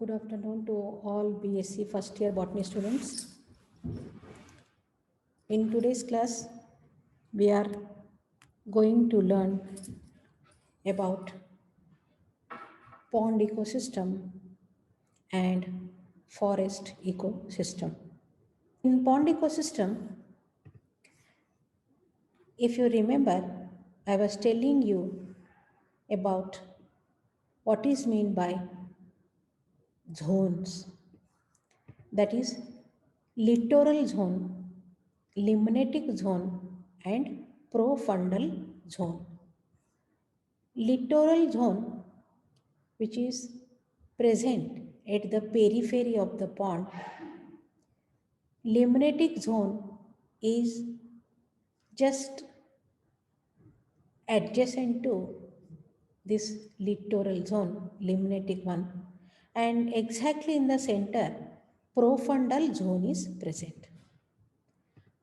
Good afternoon to all BSc first year botany students. In today's class, we are going to learn about pond ecosystem and forest ecosystem. In pond ecosystem, if you remember, I was telling you about what is meant by zones. That is littoral zone, limnatic zone, and profundal zone. Littoral zone, which is present at the periphery of the pond. Limnatic zone is just adjacent to this littoral zone, limnatic one, and exactly in the center, profundal zone is present.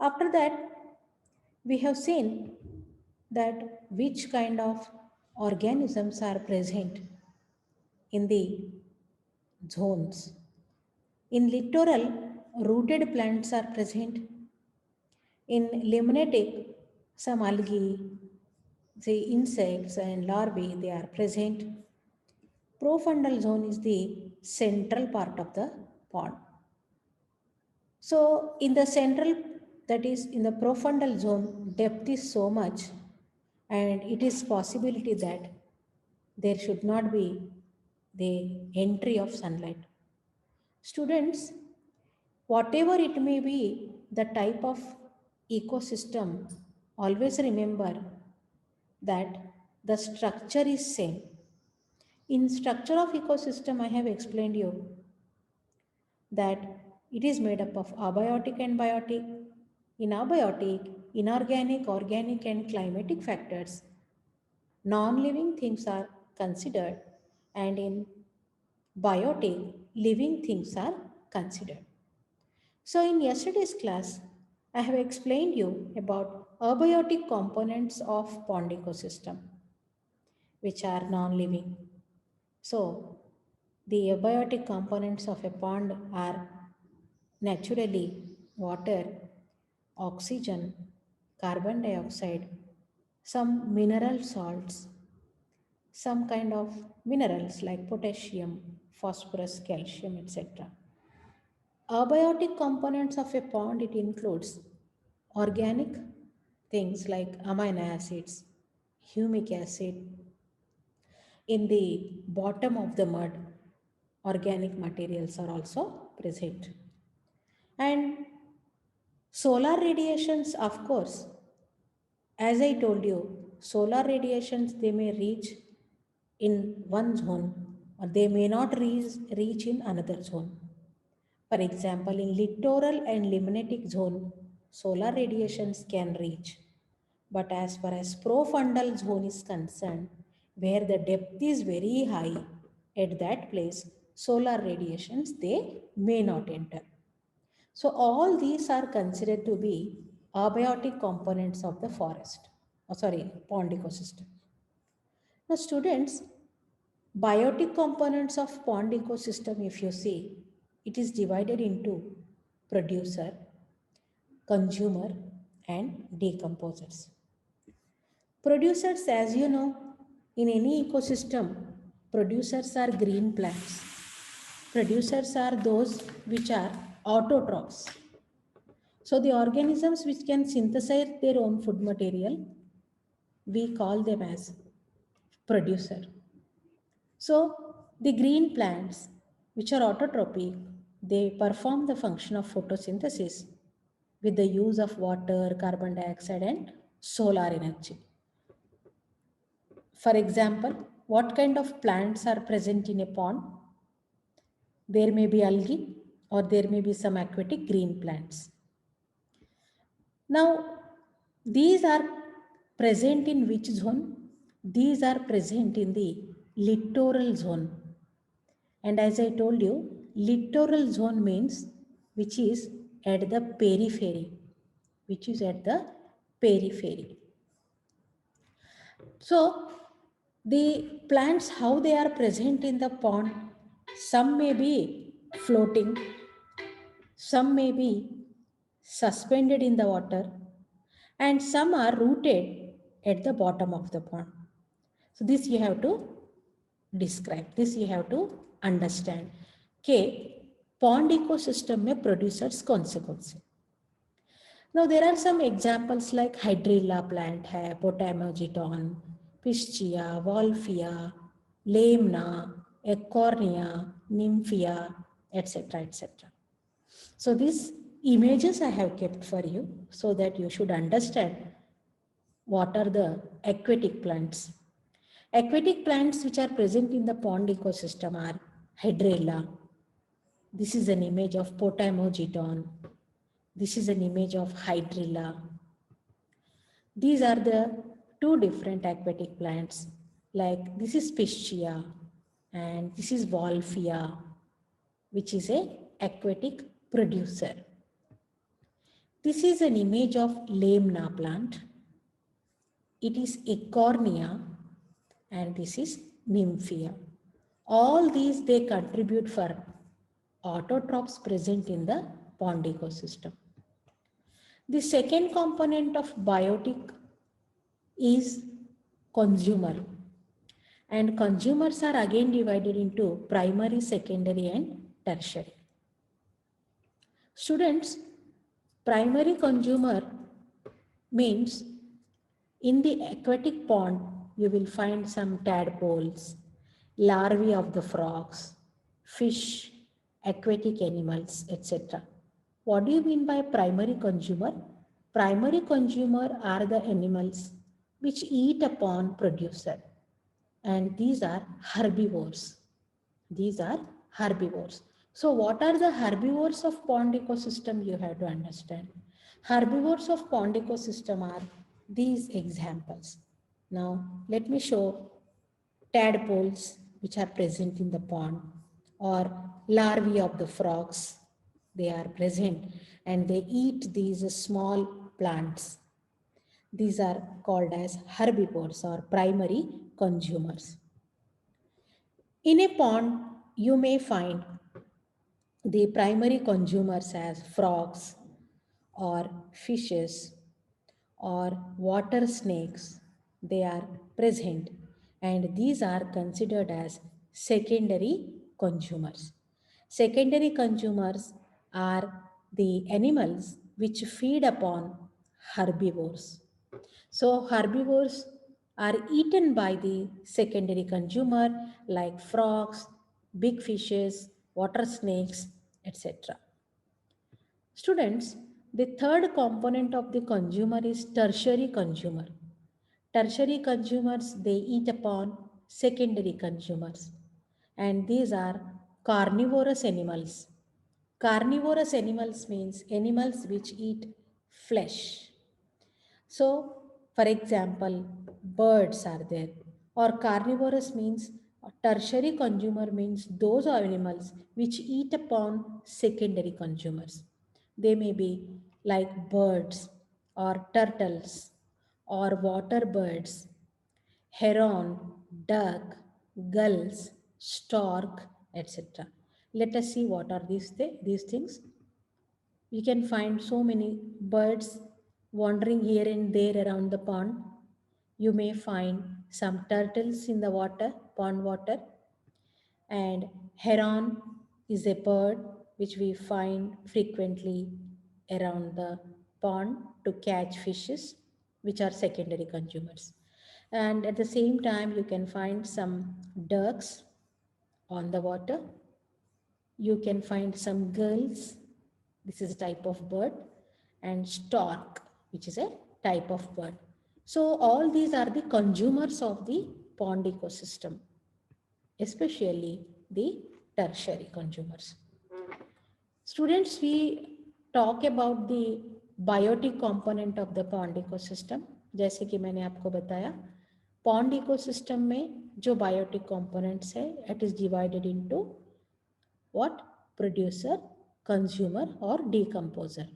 After that, we have seen that which kind of organisms are present in the zones. In littoral, rooted plants are present. In limnatic, some algae, say insects and larvae, they are present. Profundal zone is the central part of the pond. So, in the central, that is in the profundal zone, depth is so much, and it is possibility that there should not be the entry of sunlight. Students, whatever it may be, the type of ecosystem, always remember that the structure is same. In structure of ecosystem, I have explained you that it is made up of abiotic and biotic. In abiotic, inorganic, organic, and climatic factors, non-living things are considered, and in biotic, living things are considered. So in yesterday's class, I have explained you about abiotic components of pond ecosystem, which are non-living. So the abiotic components of a pond are naturally water, oxygen, carbon dioxide, some mineral salts, some kind of minerals like potassium, phosphorus, calcium, etc. Abiotic components of a pond, it includes organic things like amino acids, humic acid. In the bottom of the mud, organic materials are also present. And solar radiations, of course, as I told you, solar radiations, they may reach in one zone or they may not reach in another zone. For example, in littoral and limnatic zone, solar radiations can reach. But as far as profundal zone is concerned, where the depth is very high, at that place, solar radiations, they may not enter. So all these are considered to be abiotic components of the pond ecosystem. Now students, biotic components of pond ecosystem, if you see, it is divided into producer, consumer, and decomposers. Producers, as you know, in any ecosystem, producers are green plants. Producers are those which are autotrophs. So the organisms which can synthesize their own food material, we call them as producer. So the green plants, which are autotrophic, they perform the function of photosynthesis with the use of water, carbon dioxide, and solar energy. For example, what kind of plants are present in a pond? There may be algae or there may be some aquatic green plants. Now, these are present in which zone? These are present in the littoral zone. And as I told you, littoral zone means which is at the periphery, which is at the periphery. So, the plants, how they are present in the pond? Some may be floating, some may be suspended in the water, and some are rooted at the bottom of the pond. So this you have to describe, this you have to understand कि pond ecosystem में producers कौन से. Now there are some examples like hydrilla plant है, Potamogeton, Pischia, Wolffia, Lamna, Ecornia, Nymphia, etc. etc. So these images I have kept for you so that you should understand what are the aquatic plants. Aquatic plants which are present in the pond ecosystem are Hydrilla. This is an image of Potamogeton. This is an image of Hydrilla. These are the two different aquatic plants. Like this is Pischia and this is Wolffia, which is a aquatic producer. This is an image of Lamna plant. It is Ecornia and this is Nymphia. All these they contribute for autotrophs present in the pond ecosystem. The second component of biotic is consumer, and consumers are again divided into primary, secondary and tertiary. Students, primary consumer means in the aquatic pond you will find some tadpoles, larvae of the frogs, fish, aquatic animals, etc. What do you mean by primary consumer? Primary consumer are the animals which eat upon producer, and these are herbivores. These are herbivores. So what are the herbivores of pond ecosystem? You have to understand. Herbivores of pond ecosystem are these examples. Now let me show tadpoles which are present in the pond, or larvae of the frogs. They are present and they eat these small plants. These are called as herbivores or primary consumers. In a pond, you may find the primary consumers as frogs or fishes or water snakes. They are present and these are considered as secondary consumers. Secondary consumers are the animals which feed upon herbivores. So herbivores are eaten by the secondary consumer like frogs, big fishes, water snakes, etc. Students, the third component of the consumer is tertiary consumer. Tertiary consumers, they eat upon secondary consumers, and these are carnivorous animals. Carnivorous animals means animals which eat flesh. So, for example, birds are there, or carnivorous means tertiary consumer means those animals which eat upon secondary consumers. They may be like birds or turtles or water birds, heron, duck, gulls, stork, etc. Let us see what are these things. You can find so many birds wandering here and there around the pond. You may find some turtles in the water, pond water, and heron is a bird which we find frequently around the pond to catch fishes, which are secondary consumers. And at the same time, you can find some ducks on the water. You can find some gulls. This is a type of bird, and stork, which is a type of bird. So all these are the consumers of the pond ecosystem, especially the tertiary consumers. Students, we talk about the biotic component of the pond ecosystem. जैसे कि मैंने आपको बताया, pond ecosystem में जो biotic components है, it is divided into what? Producer, consumer और decomposer.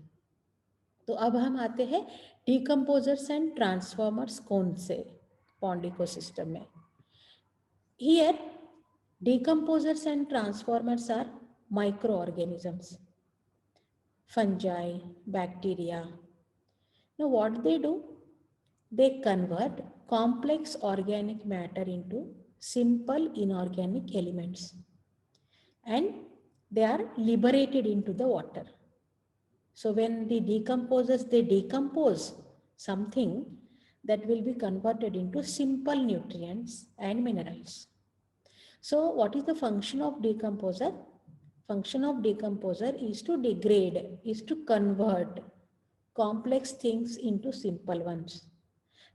तो अब हम आते हैं decomposers and transformers कौन से pond ecosystem में. Here Decomposers and transformers are microorganisms, fungi, bacteria. Now what they do? They convert complex organic matter into simple inorganic elements, and they are liberated into the water. So when the decomposers, they decompose something that will be converted into simple nutrients and minerals. So what is the function of decomposer? Function of decomposer is to degrade, is to convert complex things into simple ones.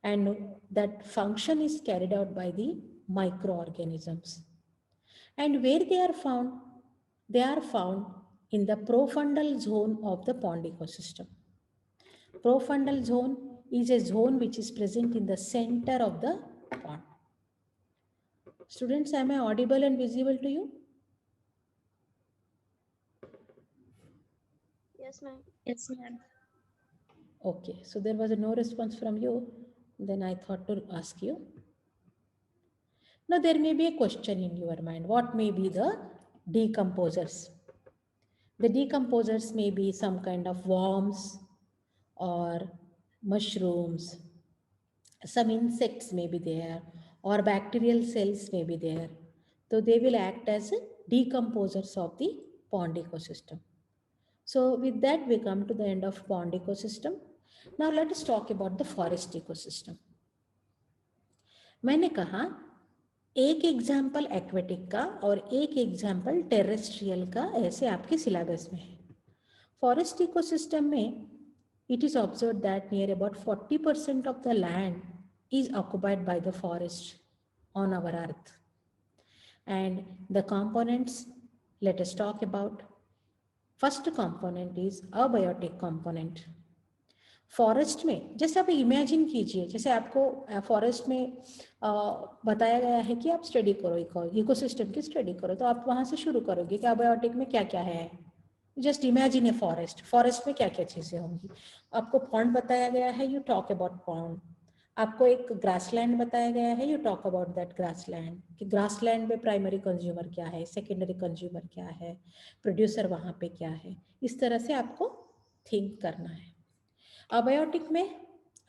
And that function is carried out by the microorganisms. And where they are found? They are found in the profundal zone of the pond ecosystem. Profundal zone is a zone which is present in the center of the pond. Students, am I audible and visible to you? Yes, ma'am. Yes, ma'am. Okay, so there was no response from you. Then I thought to ask you. Now there may be a question in your mind. What may be the decomposers? The decomposers may be some kind of worms or mushrooms. Some insects may be there or bacterial cells may be there. So they will act as decomposers of the pond ecosystem. So with that we come to the end of pond ecosystem. Now let us talk about the forest ecosystem. मैंने कहा एक example aquatic का और एक example terrestrial का ऐसे आपके syllabus में है. फॉरेस्ट इकोसिस्टम में it is observed that near about 40% of the land is occupied by the forest on our earth. And the components, let us talk about. First component is abiotic component. Forest में जैसे आप imagine कीजिए, जैसे आपको forest में बताया गया है कि आप स्टडी करो, इकोसिस्टम की स्टडी करो, तो आप वहाँ से शुरू करोगे कि अबायोटिक में क्या क्या है. जस्ट इमेजिन ए फॉरेस्ट में क्या क्या चीज़ें होंगी. आपको पॉन्ड बताया गया है, यू टॉक अबाउट पॉन्ड. आपको एक ग्रासलैंड बताया गया है, you talk about that grassland, कि ग्रासलैंड में प्राइमरी कंज्यूमर क्या है, सेकेंडरी कंज्यूमर क्या है, प्रोड्यूसर वहाँ पे क्या है. इस तरह से आपको थिंक करना है. अबायोटिक में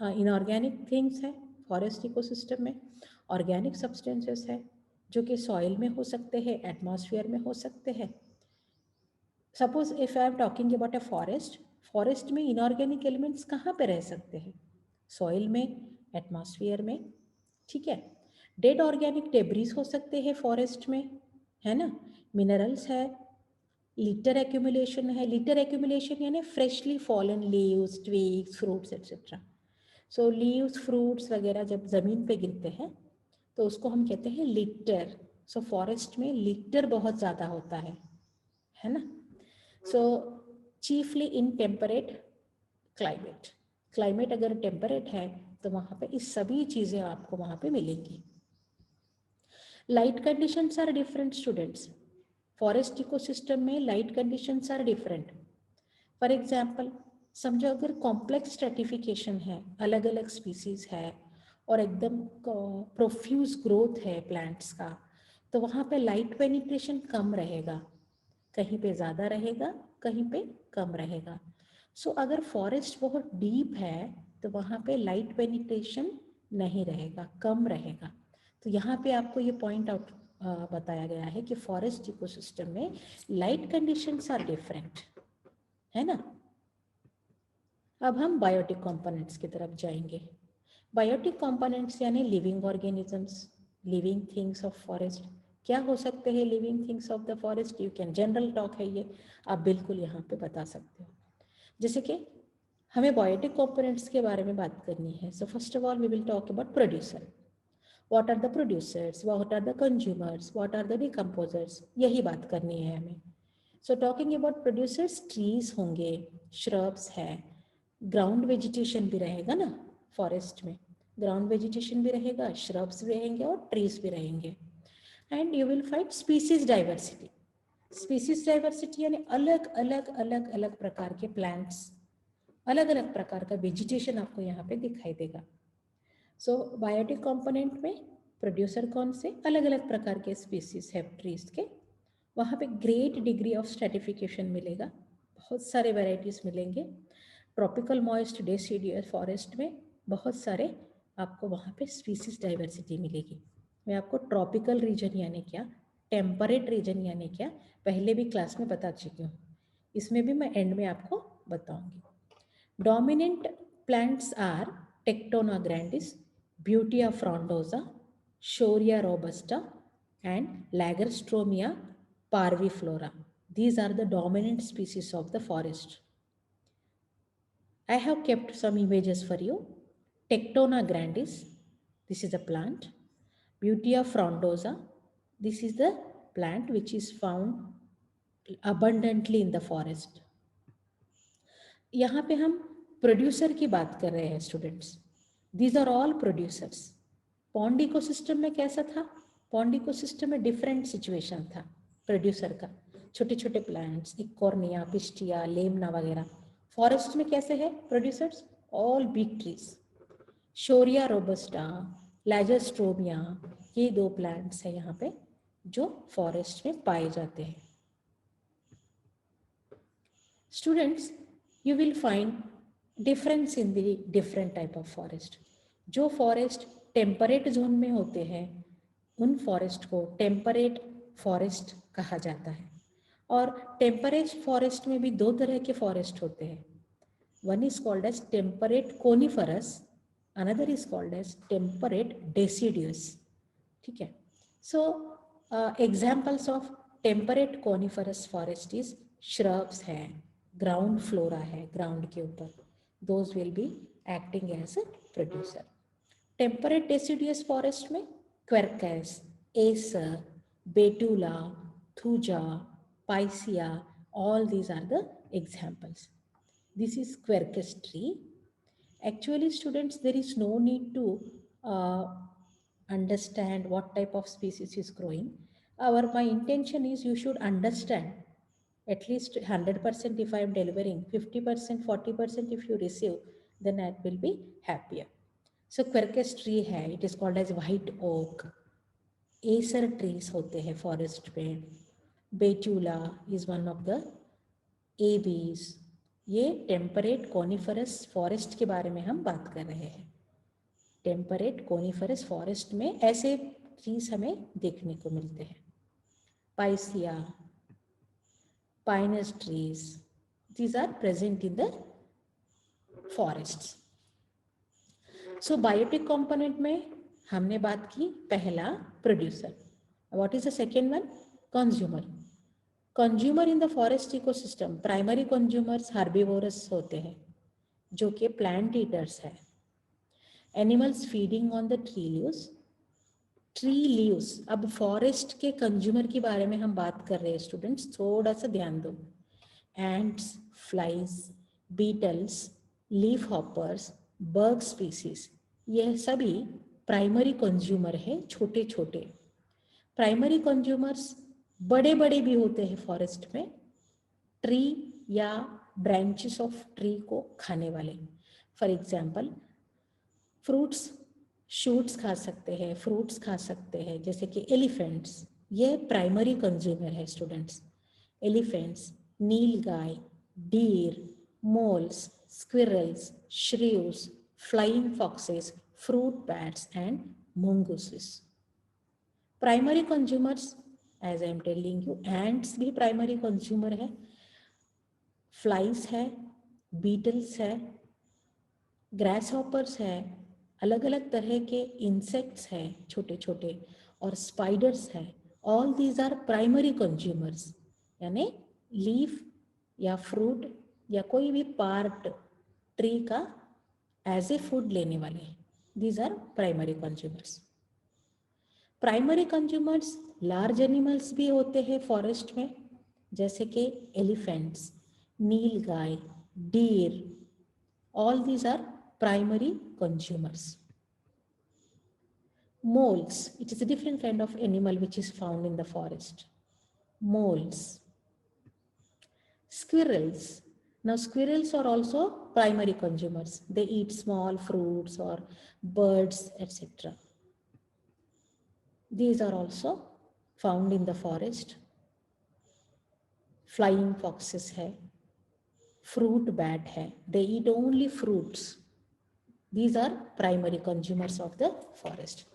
इनऑर्गेनिक थिंग्स है. फॉरेस्ट इकोसिस्टम में ऑर्गेनिक सब्सटेंसेस है जो कि सॉइल में हो सकते हैं, एटमॉस्फेयर में हो सकते हैं. Suppose if I am talking about a forest में इनऑर्गेनिक एलिमेंट्स कहाँ पे रह सकते हैं? सॉइल में, एटमॉस्फेयर में. ठीक है. डेड ऑर्गेनिक डेब्रीज हो सकते हैं फॉरेस्ट में, है ना. मिनरल्स है, लिटर एक्यूमुलेशन है. लिटर एक्यूमुलेशन यानी freshly fallen leaves, twigs, fruits etcetera. So leaves, fruits वगैरह जब ज़मीन पे गिरते हैं तो उसको हम कहते हैं लिटर. सो फॉरेस्ट में लिटर बहुत ज़्यादा होता है ना. So chiefly in temperate climate. Climate अगर टेम्परेट है तो वहाँ पे इस सभी चीज़ें आपको वहाँ पे मिलेंगी. Light conditions are different students. Forest ecosystem में light conditions are different. For example समझो अगर कॉम्प्लेक्स स्ट्रेटिफिकेशन है, अलग अलग स्पीसीज है और एकदम प्रोफ्यूज ग्रोथ है प्लांट्स का, तो वहाँ पे लाइट पेनिट्रेशन कम रहेगा. कहीं पे ज़्यादा रहेगा, कहीं पे कम रहेगा. सो अगर फॉरेस्ट बहुत डीप है तो वहाँ पे लाइट पेनिट्रेशन नहीं रहेगा, कम रहेगा. तो यहाँ पे आपको ये पॉइंट आउट बताया गया है कि फॉरेस्ट इकोसिस्टम में लाइट कंडीशंस आर डिफरेंट, है ना. अब हम बायोटिक कंपोनेंट्स की तरफ जाएंगे. बायोटिक कंपोनेंट्स यानी living organisms, living things of forest. क्या हो सकते हैं living things of the forest? You can general talk है ये, आप बिल्कुल यहाँ पे बता सकते हो. जैसे कि हमें बायोटिक कंपोनेंट्स के बारे में बात करनी है. So first of all we will talk about producer. What are the producers, what are the consumers, what are the decomposers, यही बात करनी है हमें. So talking about producers, trees होंगे, श्रब्स है, ग्राउंड वेजिटेशन भी रहेगा ना फॉरेस्ट में. ग्राउंड वेजिटेशन भी रहेगा, श्रब्स भी रहेंगे और ट्रीज भी रहेंगे. And you will find species diversity. Species diversity यानी अलग अलग अलग अलग प्रकार के प्लांट्स, अलग अलग प्रकार का वेजिटेशन आपको यहाँ पे दिखाई देगा. सो बायोटिक कंपोनेंट में प्रोड्यूसर कौन से? अलग अलग प्रकार के स्पीसीज है ट्रीज के। वहाँ पे ग्रेट डिग्री ऑफ स्ट्रेटिफिकेशन मिलेगा, बहुत सारे वेराइटीज मिलेंगे। ट्रॉपिकल मॉइस्ट डेसिडियस फॉरेस्ट में बहुत सारे आपको वहाँ पे स्पीसीज डाइवर्सिटी मिलेगी। मैं आपको ट्रॉपिकल रीजन यानी क्या, टेम्परेट रीजन यानी क्या पहले भी क्लास में बता चुकी हूँ, इसमें भी मैं एंड में आपको बताऊंगी। Dominant plants are Tectona grandis, Butea frondosa, Shorea robusta and Lagerstromia parviflora. These are the dominant species of the forest. I have kept some images for you. Tectona grandis, this is a plant. Butea frondosa, this is the plant which is found abundantly in the forest. यहाँ पे हम producer की बात कर रहे हैं students. These are all producers. Pond ecosystem में कैसा था? पॉन्ड इकोसिस्टम में डिफरेंट सिचुएशन था प्रोड्यूसर का, छोटे छोटे प्लांट्स, इकोर्निया, पिस्टिया, लेमना वगैरह। फॉरेस्ट में कैसे है producers? All big trees. Shorea robusta, Lagerstroemia, ये दो प्लांट्स हैं यहाँ पे जो फॉरेस्ट में पाए जाते हैं। Students, you will find difference in the different type of forest. जो फॉरेस्ट टेम्परेट जोन में होते हैं उन फॉरेस्ट को टेम्परेट फॉरेस्ट कहा जाता है। और टेम्परेट फॉरेस्ट में भी दो तरह के फॉरेस्ट होते हैं। One is called as temperate coniferous, another is called as temperate deciduous. ठीक है। So examples of temperate coniferous forest is shrubs है, ग्राउंड फ्लोरा है ग्राउंड के ऊपर, those will be acting as a producer. Temperate deciduous forest में Quercus, Acer, Betula, Thuja, Picea, all these are the examples. This is quercus tree. Actually students, there is no need to understand what type of species is growing. My intention is you should understand at least 100%. If I am delivering 50%, 40% if you receive, then I will be happier. So quercus tree है, it is called as white oak. Acer trees होते हैं forest में। Betula is one of the Abies. ये temperate coniferous forest के बारे में हम बात कर रहे हैं। टेम्परेट कोनिफरस फॉरेस्ट में ऐसे ट्रीज हमें देखने को मिलते हैं। Picea, Pinus trees, these are present in the forests. So biotic component में हमने बात की पहला producer. What is the second one? Consumer. Consumer in the forest ecosystem, primary consumers herbivorous होते हैं जो कि प्लांट ईटर्स है। Animals feeding on the tree leaves. Tree leaves, अब फॉरेस्ट के कंज्यूमर के बारे में हम बात कर रहे हैं स्टूडेंट्स, थोड़ा सा ध्यान दो। Ants, flies, beetles, leaf hoppers, bird species, यह सभी प्राइमरी कंज्यूमर है, छोटे छोटे। प्राइमरी कंज्यूमर्स बड़े बड़े भी होते हैं फॉरेस्ट में, ट्री या ब्रांचेस ऑफ ट्री को खाने वाले। फॉर एग्जाम्पल फ्रूट्स, शूट्स खा सकते हैं, फ्रूट्स खा सकते हैं, जैसे कि एलिफेंट्स, ये प्राइमरी कंज्यूमर है students. Elephants, nilgai, deer, moles, squirrels, shrews, flying foxes, fruit bats and mongooses. Primary consumers, as I am telling you, ants भी primary consumer है, flies है, beetles है, grasshoppers है, अलग अलग तरह के insects है छोटे छोटे, और spiders है। All these are primary consumers, यानी leaf या fruit या कोई भी पार्ट ट्री का एज ए फूड लेने वाले, these are primary consumers. Primary consumers large animals भी होते हैं फॉरेस्ट में, जैसे कि elephants, nilgai, deer, all these are primary consumers. Moles, it is a different kind of animal which is found in the forest. Moles, squirrels. Now squirrels are also primary consumers. They eat small fruits or birds, etc. These are also found in the forest. Flying foxes है, fruit bat है, they eat only fruits. These are primary consumers of the forest.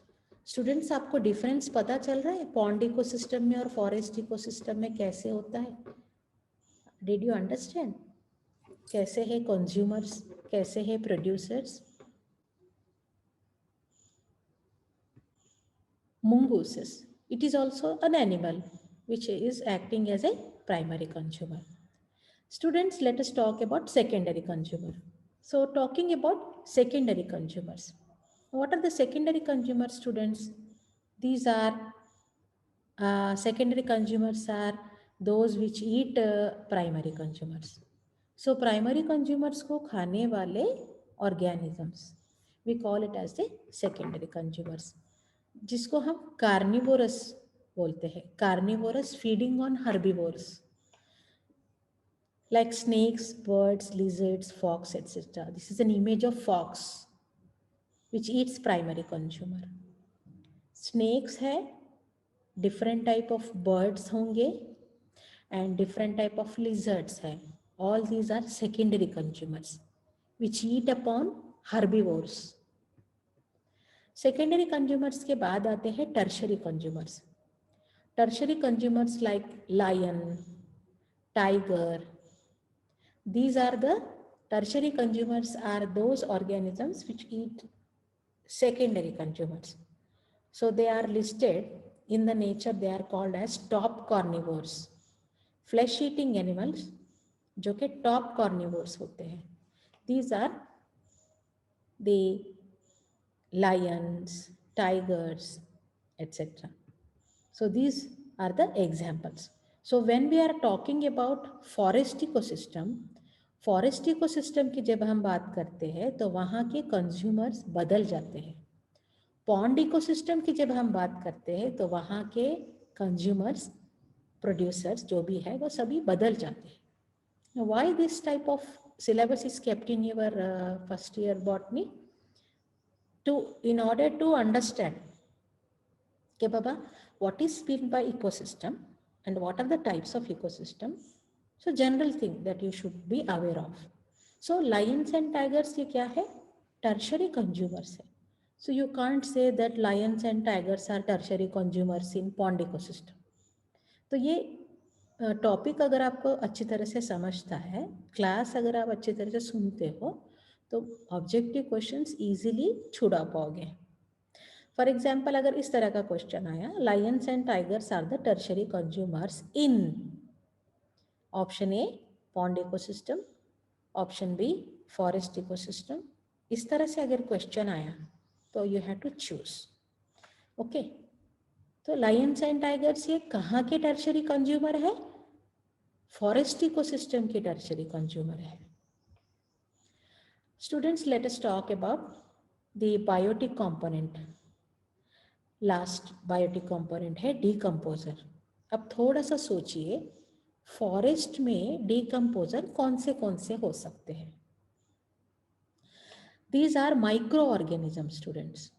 Students, आपको difference पता चल रहा है pond ecosystem में और forest ecosystem में कैसे होता है? Did you understand? कैसे है कंज्यूमर्स, कैसे है producers? Mongooses, it is also an animal which is acting as a primary consumer. Students, let us talk about secondary consumer. So talking about secondary consumers. What are the secondary consumers, students? These are secondary consumers are those which eat primary consumers. So primary consumers को खाने वाले organisms, we call it as the secondary consumers, जिसको हम carnivorous बोलते हैं. Carnivorous feeding on herbivores like snakes, birds, lizards, fox, etc. This is an image of fox which eats primary consumer. Snakes है, different type of birds होंगे and different type of lizards है. All these are secondary consumers which eat upon herbivores. Secondary consumers के बाद आते हैं tertiary consumers. Tertiary consumers like lion, tiger. These are the tertiary consumers are those organisms which eat secondary consumers. So they are listed in the nature, they are called as top carnivores. Flesh eating animals जो कि top carnivores होते हैं. These are the lions, tigers, etc. So these are the examples. So when we are talking about forest ecosystem की जब हम बात करते हैं तो वहाँ के consumers बदल जाते हैं. पॉन्ड इकोसिस्टम की जब हम बात करते हैं तो वहाँ के consumers, producers जो भी है वो सभी बदल जाते हैं. Now, why this type of syllabus is kept in your first year botany? In order to understand okay, Baba, what is meant by ecosystem and what are the types of ecosystem? So general thing that you should be aware of. So lions and tigers ये क्या है? Tertiary consumers है. So you can't say that lions and tigers are tertiary consumers in pond ecosystem. तो ये topic अगर आपको अच्छी तरह से समझता है, क्लास अगर आप अच्छी तरह से सुनते हो, तो ऑब्जेक्टिव क्वेश्चंस इजीली छुड़ा पाओगे. फॉर एग्जाम्पल अगर इस तरह का क्वेश्चन आया, lions and tigers are the tertiary consumers in option A pond ecosystem, option B forest ecosystem. इस तरह से अगर क्वेश्चन आया तो you have to choose. Okay, तो लायंस एंड टाइगर्स ये कहाँ के टर्शरी कंज्यूमर है? फॉरेस्ट इकोसिस्टम के टर्शरी कंज्यूमर है. Students, let us talk about the biotic component. Last biotic component है डीकम्पोजर. अब थोड़ा सा सोचिए, फॉरेस्ट में डीकम्पोजर कौन से हो सकते हैं? These are microorganisms, students.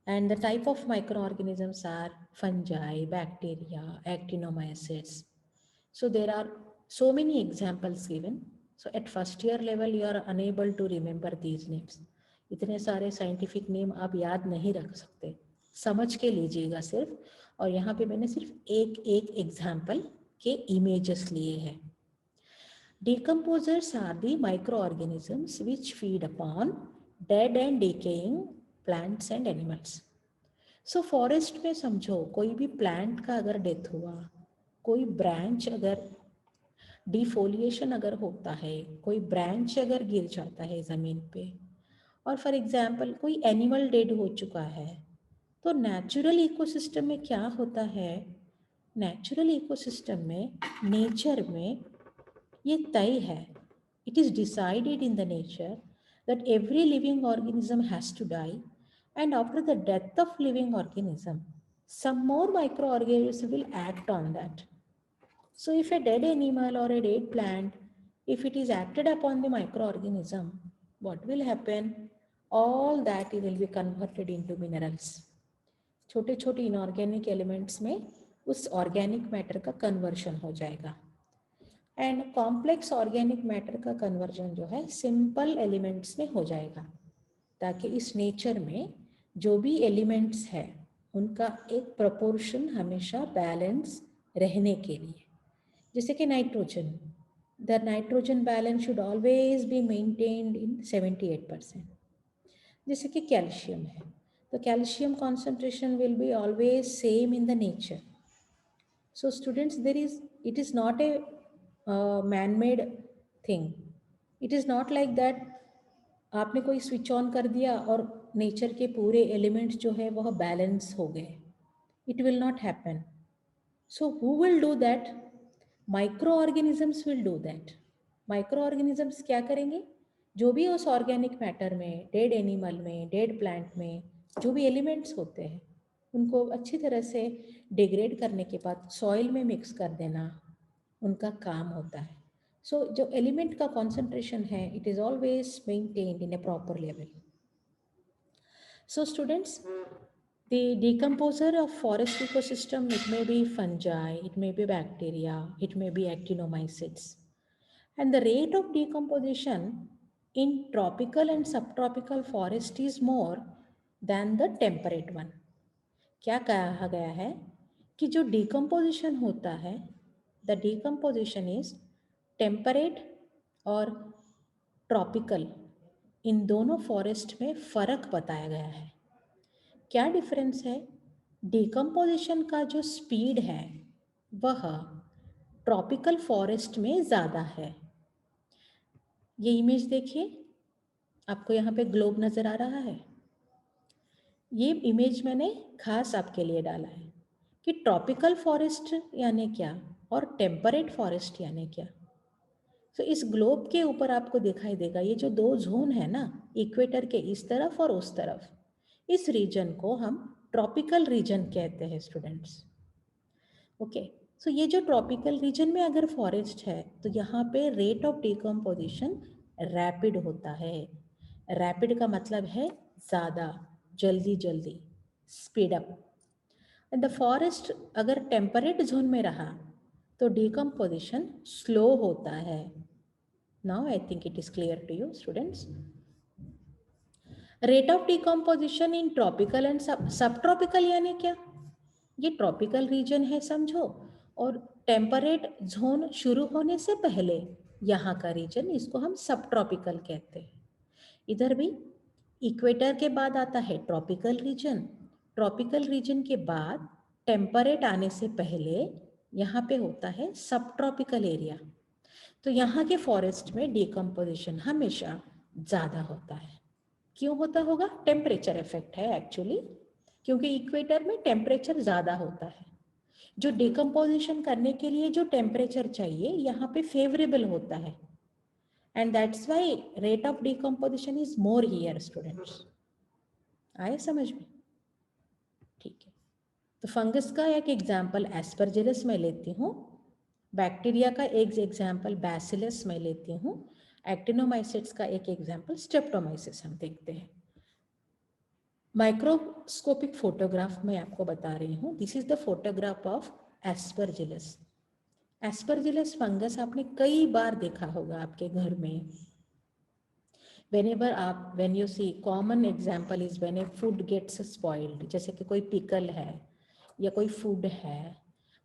And the type of microorganisms are fungi, bacteria, actinomycetes. So there are so many examples given. So at first year level, you are unable to remember these names. इतने सारे scientific name आप याद नहीं रख सकते. समझ के लीजिएगा सिर्फ. और यहाँ पे मैंने सिर्फ एक एग्जाम्पल के इमेजेस लिए हैं. Decomposers are the microorganisms which feed upon dead and decaying plants and animals. So forest में समझो कोई भी plant का अगर death हुआ, कोई branch अगर defoliation अगर होता है, कोई branch अगर गिर जाता है ज़मीन पे, और for example कोई animal dead हो चुका है, तो natural ecosystem में क्या होता है? Natural ecosystem में, nature में ये तय है. It is decided in the nature that every living organism has to die, and after the death of living organism, some more microorganisms will act on that. So if a dead animal or a dead plant, if it is acted upon the microorganism, what will happen? All that will be converted into minerals. छोटे छोटे inorganic elements में उस organic matter का conversion हो जाएगा। And complex organic matter का conversion जो है सिंपल एलिमेंट्स में हो जाएगा, ताकि इस नेचर में जो भी एलिमेंट्स है उनका एक प्रोपोर्शन हमेशा बैलेंस रहने के लिए, जैसे कि nitrogen, the nitrogen balance should always be maintained इन 78%। जैसे कि कैल्शियम है, तो calcium concentration will be always same in the nature. So students, it is not a man-made thing. It is not like that आपने कोई switch on कर दिया और nature के पूरे एलिमेंट्स जो है वह बैलेंस हो गए। It will not happen. So who will do that? Micro organisms will do that. Micro organisms क्या करेंगे? जो भी उस ऑर्गेनिक मैटर में, डेड एनिमल में, डेड प्लांट में जो भी एलिमेंट्स होते हैं उनको अच्छी तरह से डिग्रेड करने के बाद सॉइल में मिक्स कर देना उनका काम होता है। सो जो एलिमेंट का कॉन्सेंट्रेशन है it is always maintained in A proper level. So students, the decomposer of forest ecosystem, it may be fungi, it may be bacteria, it may be actinomycetes, and the rate of decomposition in tropical and subtropical forest is more than the temperate one. क्या कहा गया है कि जो decomposition होता है, the decomposition is temperate और tropical, इन दोनों फॉरेस्ट में फ़र्क बताया गया है। क्या डिफरेंस है? डिकम्पोजिशन का जो स्पीड है वह ट्रॉपिकल फॉरेस्ट में ज़्यादा है। ये इमेज देखिए, आपको यहाँ पे ग्लोब नज़र आ रहा है। ये इमेज मैंने खास आपके लिए डाला है कि ट्रॉपिकल फॉरेस्ट यानी क्या और टेम्परेट फॉरेस्ट यानी क्या। तो इस ग्लोब के ऊपर आपको दिखाई देगा ये जो दो जोन है ना, इक्वेटर के इस तरफ और उस तरफ, इस रीजन को हम ट्रॉपिकल रीजन कहते हैं स्टूडेंट्स। ओके, सो ये जो ट्रॉपिकल रीजन में अगर फॉरेस्ट है तो यहाँ पे रेट ऑफ डिकम्पोजिशन रैपिड होता है। रैपिड का मतलब है ज़्यादा, जल्दी जल्दी, स्पीड अप। द फॉरेस्ट अगर टेम्परेट जोन में रहा तो डिकम्पोजिशन स्लो होता है। Now I think it is clear to you students. Rate of decomposition in tropical and subtropical यानी क्या? ये ट्रॉपिकल रीजन है समझो, और टेम्परेट जोन शुरू होने से पहले यहाँ का रीजन, इसको हम सब ट्रॉपिकल कहते हैं। इधर भी इक्वेटर के बाद आता है ट्रॉपिकल रीजन, ट्रॉपिकल रीजन के बाद टेम्परेट आने से पहले यहाँ पे होता है सब ट्रॉपिकल एरिया। तो यहाँ के फॉरेस्ट में डिकम्पोजिशन हमेशा ज़्यादा होता है। क्यों होता होगा? टेम्परेचर इफेक्ट है एक्चुअली, क्योंकि इक्वेटर में टेम्परेचर ज़्यादा होता है। जो डिकम्पोजिशन करने के लिए जो टेम्परेचर चाहिए यहाँ पे फेवरेबल होता है, and that's why rate of decomposition is more here students. आए समझ में? ठीक है, तो फंगस का एक एग्जाम्पल एस्परजिलस में लेती हूँ, बैक्टीरिया का एक एग्जाम्पल बैसिलस में लेती हूँ, एक्टिनोमाइसिट्स का एक एग्जाम्पल स्ट्रेप्टोमाइसिस हम देखते हैं। माइक्रोस्कोपिक फोटोग्राफ में आपको बता रही हूँ। This is the photograph of Aspergillus. Aspergillus fungus आपने कई बार देखा होगा आपके घर में। when you see, common example is when a food gets spoiled, जैसे कि कोई पिकल है या कोई फूड है,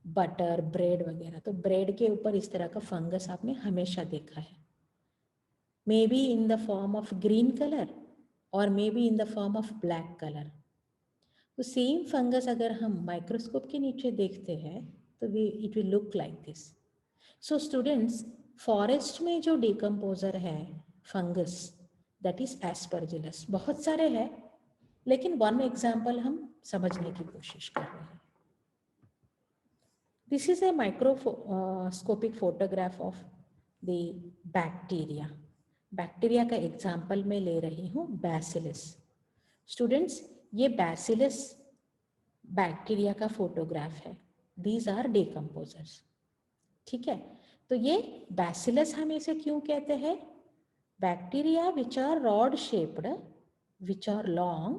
बटर, ब्रेड वगैरह, तो ब्रेड के ऊपर इस तरह का फंगस आपने हमेशा देखा है। May be in the form of green colour और may be in the form of black colour. तो सेम फंगस अगर हम माइक्रोस्कोप के नीचे देखते हैं तो it will look like this. So students, forest में जो डिकम्पोजर है फंगस, दैट इज एस्परजिलस। बहुत सारे हैं लेकिन वन एग्जाम्पल हम समझने की कोशिश कर रहे हैं। This is a microscopic photograph of the bacteria. Bacteria का एग्जाम्पल मैं ले रही हूँ बैसिलस। स्टूडेंट्स, ये बैसिलस बैक्टीरिया का फोटोग्राफ है। These are decomposers. ठीक है, तो ये बैसिलस हम इसे क्यों कहते हैं? Bacteria which are rod shaped, which are long,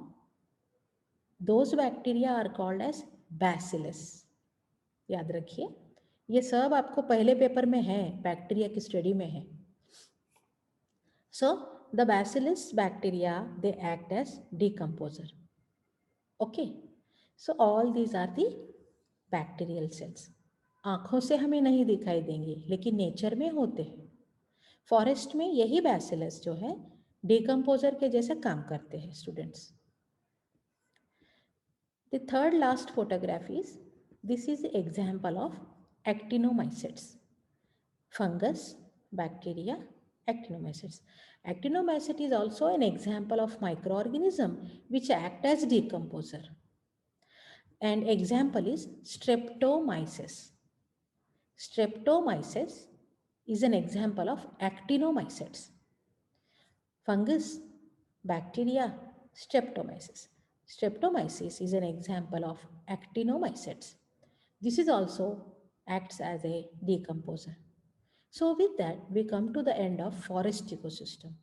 Those bacteria are called as bacillus. याद रखिए, ये सब आपको पहले पेपर में है, बैक्टीरिया की स्टडी में है. So the bacillus bacteria, they act as decomposer. Okay, so all these are the bacterial cells. आंखों से हमें नहीं दिखाई देंगे, लेकिन नेचर में होते हैं. फॉरेस्ट में यही बैसिलस जो है डिकम्पोजर के जैसे काम करते हैं students. The third last photograph is, this is example of actinomycetes. Fungus, bacteria, actinomycetes. Actinomycete is also an example of microorganism which act as decomposer. And example is Streptomyces. Streptomyces is an example of actinomycetes. Fungus, bacteria, Streptomyces. Streptomyces is an example of actinomycetes. This is also acts as a decomposer. So with that, we come to the end of forest ecosystem.